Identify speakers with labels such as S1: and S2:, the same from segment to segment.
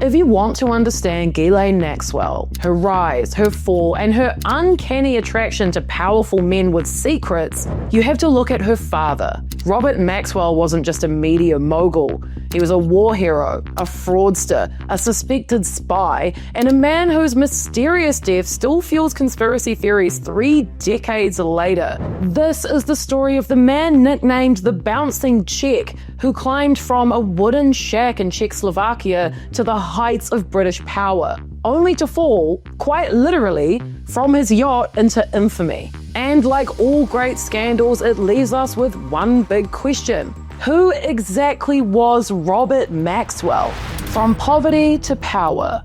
S1: If you want to understand Ghislaine Maxwell, her rise, her fall, and her uncanny attraction to powerful men with secrets, you have to look at her father. Robert Maxwell wasn't just a media mogul. He was a war hero, a fraudster, a suspected spy, and a man whose mysterious death still fuels conspiracy theories 3 decades later. This is the story of the man nicknamed the Bouncing Czech, who climbed from a wooden shack in Czechoslovakia to the heights of British power, only to fall, quite literally, from his yacht into infamy. And like all great scandals, it leaves us with one big question. Who exactly was Robert Maxwell? From poverty to power.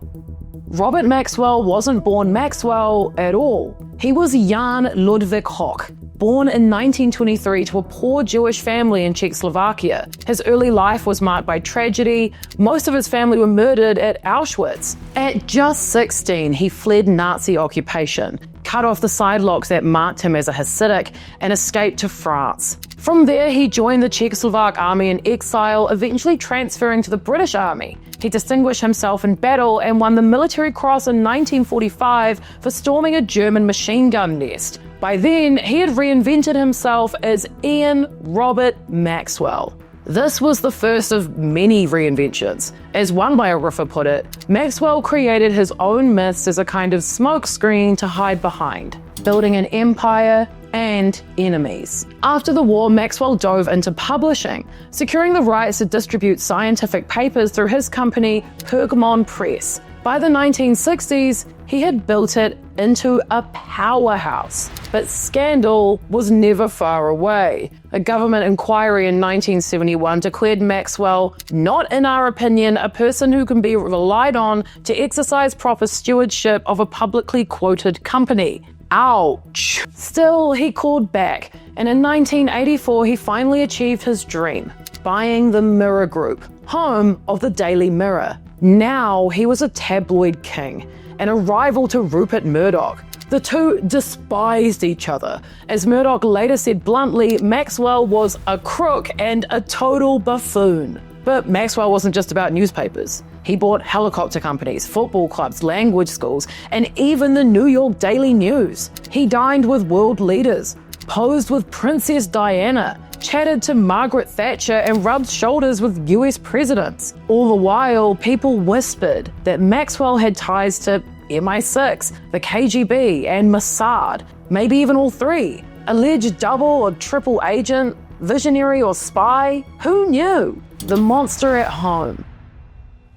S1: Robert Maxwell wasn't born Maxwell at all. He was Jan Ludwig Hoch, born in 1923 to a poor Jewish family in Czechoslovakia. His early life was marked by tragedy. Most of his family were murdered at Auschwitz. At just 16, he fled Nazi occupation, cut off the side locks that marked him as a Hasidic, and escaped to France. From there, he joined the Czechoslovak army in exile, eventually transferring to the British army. He distinguished himself in battle and won the Military Cross in 1945 for storming a German machine gun nest. By then, he had reinvented himself as Ian Robert Maxwell. This was the first of many reinventions. As one biographer put it, Maxwell created his own myths as a kind of smokescreen to hide behind, building an empire and enemies. After the war, Maxwell dove into publishing, securing the rights to distribute scientific papers through his company, Pergamon Press. By the 1960s, he had built it into a powerhouse. But scandal was never far away. A government inquiry in 1971 declared Maxwell, not in our opinion, a person who can be relied on to exercise proper stewardship of a publicly quoted company. Ouch. Still, he called back, and in 1984 he finally achieved his dream, buying the Mirror Group, home of the Daily Mirror. Now he was a tabloid king, and a rival to Rupert Murdoch. The two despised each other. As Murdoch later said bluntly, Maxwell was a crook and a total buffoon. But Maxwell wasn't just about newspapers. He bought helicopter companies, football clubs, language schools, and even the New York Daily News. He dined with world leaders, posed with Princess Diana, chatted to Margaret Thatcher, and rubbed shoulders with US presidents. All the while, people whispered that Maxwell had ties to MI6, the KGB, and Mossad, maybe even all three. Alleged double or triple agent, visionary or spy, who knew? The monster at home.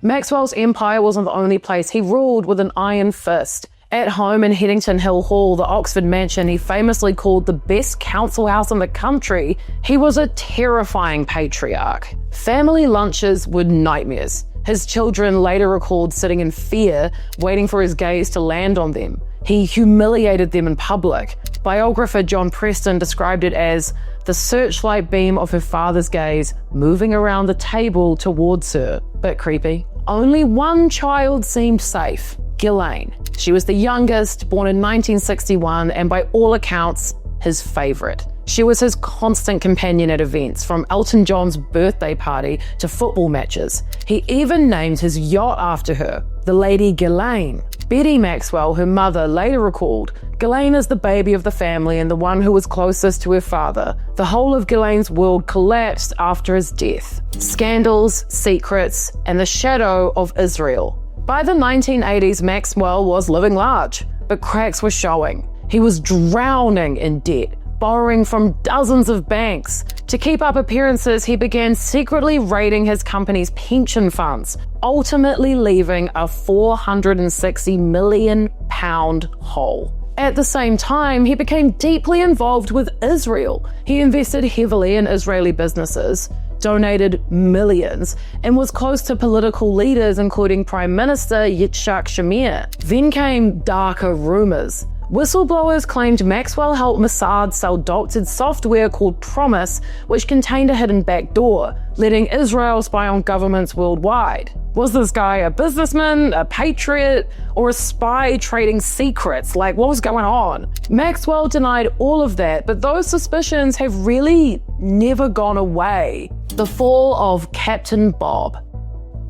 S1: Maxwell's empire wasn't the only place he ruled with an iron fist. At home in Headington Hill Hall, the Oxford mansion he famously called the best council house in the country, he was a terrifying patriarch. Family lunches were nightmares. His children later recalled sitting in fear, waiting for his gaze to land on them. He humiliated them in public. Biographer John Preston described it as the searchlight beam of her father's gaze moving around the table towards her. Bit creepy. Only one child seemed safe, Ghislaine. She was the youngest, born in 1961, and by all accounts, his favorite. She was his constant companion at events, from Elton John's birthday party to football matches. He even named his yacht after her, the Lady Ghislaine. Betty Maxwell, her mother, later recalled, Ghislaine is the baby of the family and the one who was closest to her father. The whole of Ghislaine's world collapsed after his death. Scandals, secrets, and the shadow of Israel. By the 1980s, Maxwell was living large, but cracks were showing. He was drowning in debt, borrowing from dozens of banks. To keep up appearances, he began secretly raiding his company's pension funds, ultimately leaving a £460 million hole. At the same time, he became deeply involved with Israel. He invested heavily in Israeli businesses, donated millions, and was close to political leaders including Prime Minister Yitzhak Shamir. Then came darker rumors. Whistleblowers claimed Maxwell helped Mossad sell doctored software called Promise, which contained a hidden backdoor, letting Israel spy on governments worldwide. Was this guy a businessman, a patriot, or a spy trading secrets? Like, what was going on? Maxwell denied all of that, but those suspicions have really never gone away. The fall of Captain Bob.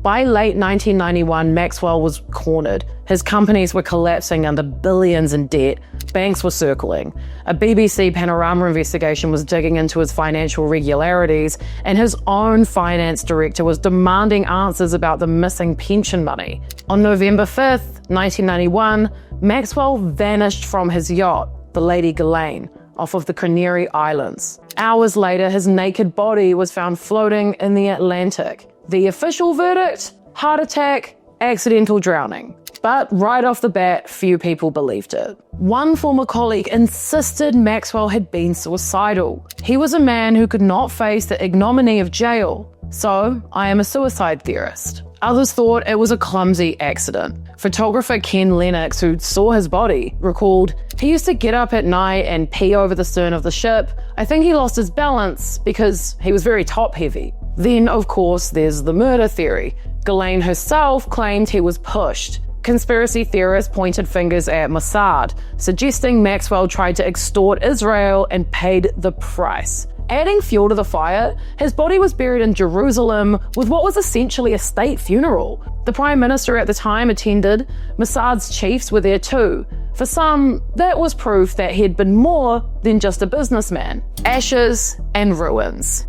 S1: By late 1991, Maxwell was cornered. His companies were collapsing under billions in debt. Banks were circling. A BBC Panorama investigation was digging into his financial irregularities, and his own finance director was demanding answers about the missing pension money. On November 5th, 1991, Maxwell vanished from his yacht, the Lady Ghislaine, off of the Canary Islands. Hours later, his naked body was found floating in the Atlantic. The official verdict? Heart attack, accidental drowning. But right off the bat, few people believed it. One former colleague insisted Maxwell had been suicidal. He was a man who could not face the ignominy of jail. So, I am a suicide theorist. Others thought it was a clumsy accident. Photographer Ken Lennox, who saw his body, recalled, "He used to get up at night and pee over the stern of the ship. I think he lost his balance because he was very top-heavy." Then, of course, there's the murder theory. Ghislaine herself claimed he was pushed. Conspiracy theorists pointed fingers at Mossad, suggesting Maxwell tried to extort Israel and paid the price. Adding fuel to the fire, his body was buried in Jerusalem with what was essentially a state funeral. The Prime Minister at the time attended. Mossad's chiefs were there too. For some, that was proof that he'd been more than just a businessman. Ashes and ruins.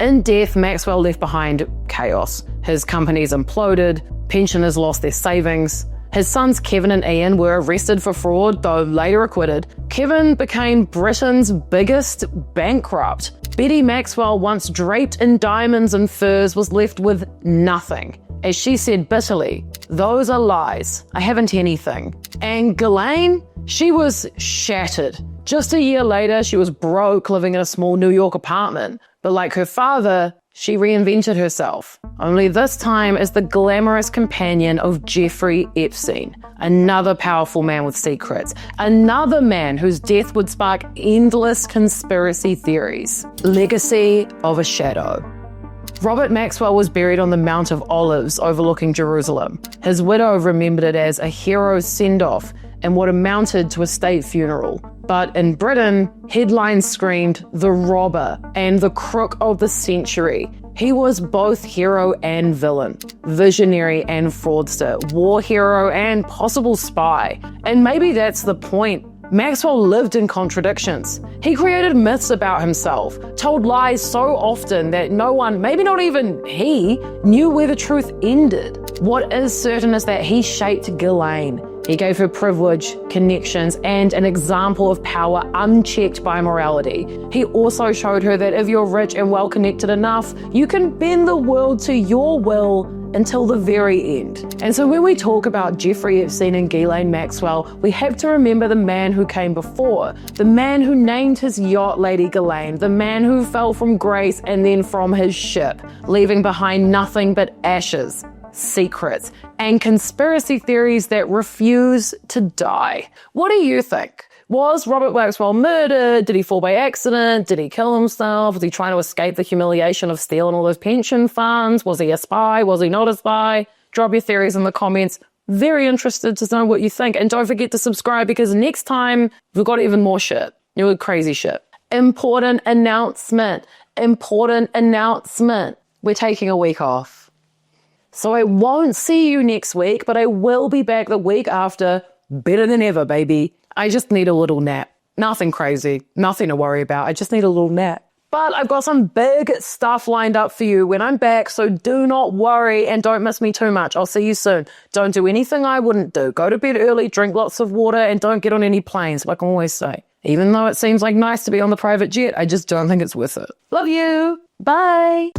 S1: In death, Maxwell left behind chaos. His companies imploded, pensioners lost their savings. His sons Kevin and Ian were arrested for fraud, though later acquitted. Kevin became Britain's biggest bankrupt. Betty Maxwell, once draped in diamonds and furs, was left with nothing. As she said bitterly, "Those are lies. I haven't anything." And Ghislaine? She was shattered. Just a year later, she was broke, living in a small New York apartment. But like her father, she reinvented herself, only this time as the glamorous companion of Jeffrey Epstein, another powerful man with secrets, another man whose death would spark endless conspiracy theories. Legacy of a shadow. Robert Maxwell was buried on the Mount of Olives overlooking Jerusalem. His widow remembered it as a hero's send-off and what amounted to a state funeral. But in Britain, headlines screamed the robber and the crook of the century. He was both hero and villain, visionary and fraudster, war hero and possible spy. And maybe that's the point. Maxwell lived in contradictions. He created myths about himself, told lies so often that no one, maybe not even he, knew where the truth ended. What is certain is that he shaped Ghislaine. He gave her privilege, connections, and an example of power unchecked by morality. He also showed her that if you're rich and well-connected enough, you can bend the world to your will until the very end. And so when we talk about Jeffrey Epstein and Ghislaine Maxwell, we have to remember the man who came before, the man who named his yacht Lady Ghislaine, the man who fell from grace and then from his ship, leaving behind nothing but ashes, secrets, and conspiracy theories that refuse to die. What do you think? Was Robert Maxwell murdered? Did he fall by accident? Did he kill himself? Was he trying to escape the humiliation of stealing all those pension funds? Was he a spy? Was he not a spy? Drop your theories in the comments. Very interested to know what you think. And don't forget to subscribe because next time we've got even more shit. New crazy shit. Important announcement. Important announcement. We're taking a week off. So I won't see you next week, but I will be back the week after. Better than ever, baby. I just need a little nap. Nothing crazy, nothing to worry about. I just need a little nap. But I've got some big stuff lined up for you when I'm back, so do not worry and don't miss me too much. I'll see you soon. Don't do anything I wouldn't do. Go to bed early, drink lots of water, and don't get on any planes, like I always say. Even though it seems like nice to be on the private jet, I just don't think it's worth it. Love you. Bye.